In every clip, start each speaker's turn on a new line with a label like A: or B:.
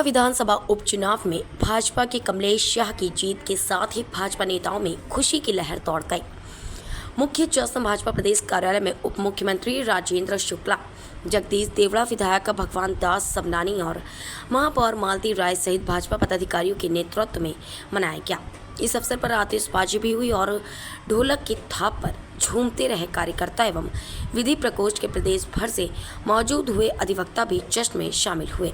A: विधानसभा उपचुनाव में भाजपा के कमलेश शाह की जीत के साथ ही भाजपा नेताओं में खुशी की लहर दौड़ गई। मुख्य जश्न भाजपा प्रदेश कार्यालय में उप मुख्यमंत्री राजेंद्र शुक्ला, जगदीश देवड़ा, विधायक भगवान दास सबनानी और महापौर मालती राय सहित भाजपा पदाधिकारियों के नेतृत्व में मनाया गया। इस अवसर पर आतिशबाजी भी हुई और ढोलक की थाप पर झूमते रहे कार्यकर्ता एवं विधि प्रकोष्ठ के प्रदेश भर से मौजूद हुए अधिवक्ता भी जश्न में शामिल हुए।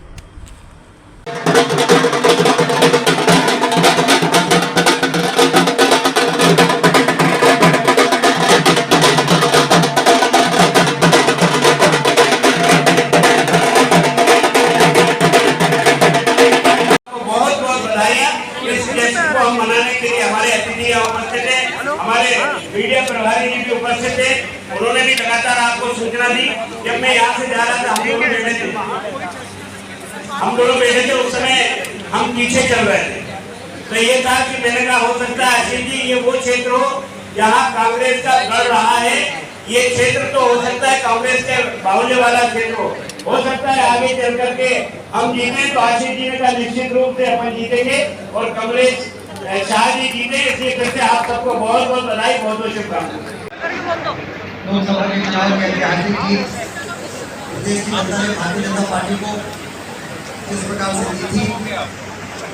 B: हम मनाने के लिए हमारे अतिथि उपस्थित थे, हमारे मीडिया प्रभारी जी भी उपस्थित थे। उन्होंने भी लगातार आपको सूचना दी। जब मैं यहाँ से जा रहा था हम दोनों बैठे थे उस समय हम पीछे चल रहे थे, तो ये था कि मैंने कहा हो सकता है असीम जी ये वो क्षेत्र हो जहाँ कांग्रेस का गढ़ रहा है। ये क्षेत्र तो हो सकता है कांग्रेस के बाहुल्य वाला क्षेत्र हो सकता है आगे चल करके हम जीते। तो आशीष जी ने कहा निश्चित रूप से अपन जीतेंगे और कमलेश शाह जी जीते। इसलिए फिर से आप सबको बहुत बहुत बधाई, बहुत बहुत शुभकामनाएं।
C: लोकसभा के चुनाव की ऐतिहासिक जीत प्रदेश की जनता ने भारतीय जनता पार्टी को जिस प्रकार से दी थी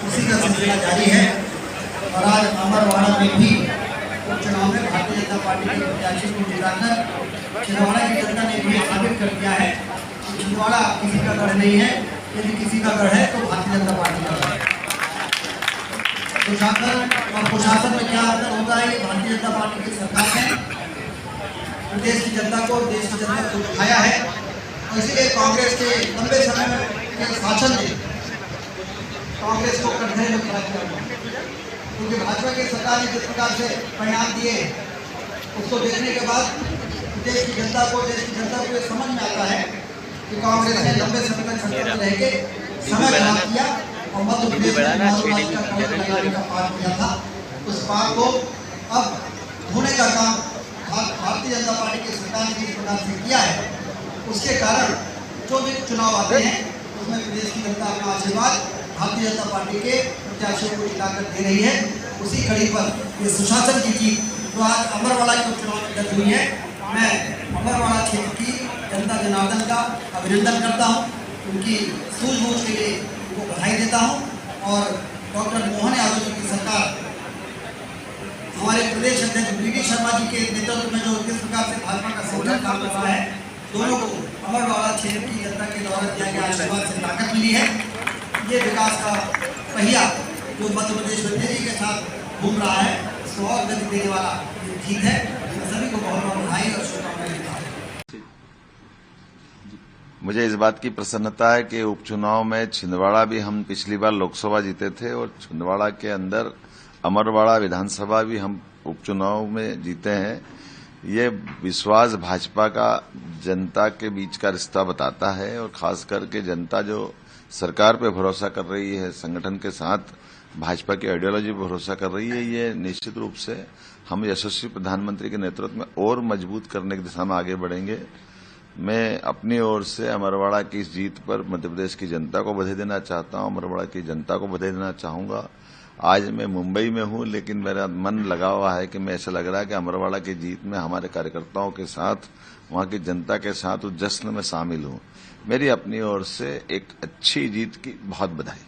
C: उसी का सिलसिला जारी है और आज अमरवाड़ा में भी उपचुनाव में भारतीय जनता पार्टी के प्रत्याशी को जिताकर छिंदवाड़ा की जनता ने भी साबित कर दिया है कि छिंदवाड़ा किसी का गढ़ नहीं है। यदि किसी का गढ़ है तो भारतीय जनता पार्टी का गढ़ है। प्रशासन और प्रशासन में क्या अंतर होता है, ये भारतीय जनता पार्टी की सरकार ने प्रदेश की जनता को, देश की जनता को दिखाया है। और इसलिए कांग्रेस के लंबे समय के शासन ने कांग्रेस को कंधे में खड़ा किया, क्योंकि भाजपा की सरकार ने जिस प्रकार से परिणाम दिए उसको देखने के बाद देश की जनता को ये समझ में आता है कि कांग्रेस ने लंबे समय तक सरकार में रह के समय खराब किया और मध्य प्रदेश का पार किया था। उस पार को अब धोने का काम भारतीय जनता पार्टी की सरकार ने जिस प्रकार से किया है, उसके कारण जो भी चुनाव आते हैं उसमें प्रदेश की जनता अपना आशीर्वाद भारतीय जनता पार्टी के प्रत्याशियों को जिताकर दे रही है। उसी कड़ी पर ये सुशासन की जीत जो आज अमरवाड़ा के उपचुनाव में दर्ज हुई है, मैं अमरवाड़ा क्षेत्र की जनता जनार्दन का अभिनंदन करता हूँ, उनकी सूझबूझ के लिए उनको बधाई देता हूँ। और डॉक्टर मोहन यादव जी की सरकार, हमारे प्रदेश अध्यक्ष वी शर्मा जी के नेतृत्व में जो किस प्रकार से भाजपा का संगठन काम कर रहा है, दोनों को अमरवाड़ा क्षेत्र की जनता के द्वारा दिया गया आशीर्वाद से ताकत मिली है। ये विकास का पहिया जो मध्य प्रदेश में तेजी के साथ घूम रहा है, उसको और गति देने वाला ये जीत है। सभी को बहुत बहुत बधाई और शुभकामनाएं देता हूं।
D: मुझे इस बात की प्रसन्नता है कि उपचुनाव में छिंदवाड़ा भी हम पिछली बार लोकसभा जीते थे और छिंदवाड़ा के अंदर अमरवाड़ा विधानसभा भी हम उपचुनाव में जीते हैं। ये विश्वास भाजपा का जनता के बीच का रिश्ता बताता है और खास करके जनता जो सरकार पे भरोसा कर रही है, संगठन के साथ भाजपा की आइडियोलॉजी पर भरोसा कर रही है, ये निश्चित रूप से हम यशस्वी प्रधानमंत्री के नेतृत्व में और मजबूत करने की दिशा में आगे बढ़ेंगे। मैं अपनी ओर से अमरवाड़ा की इस जीत पर मध्य प्रदेश की जनता को बधाई देना चाहता हूं, अमरवाड़ा की जनता को बधाई देना चाहूंगा। आज मैं मुंबई में हूं, लेकिन मेरा मन लगा हुआ है कि मैं ऐसा लग रहा है कि अमरवाड़ा की जीत में हमारे कार्यकर्ताओं के साथ, वहां की जनता के साथ उस जश्न में शामिल हूं। मेरी अपनी ओर से एक अच्छी जीत की बहुत बधाई।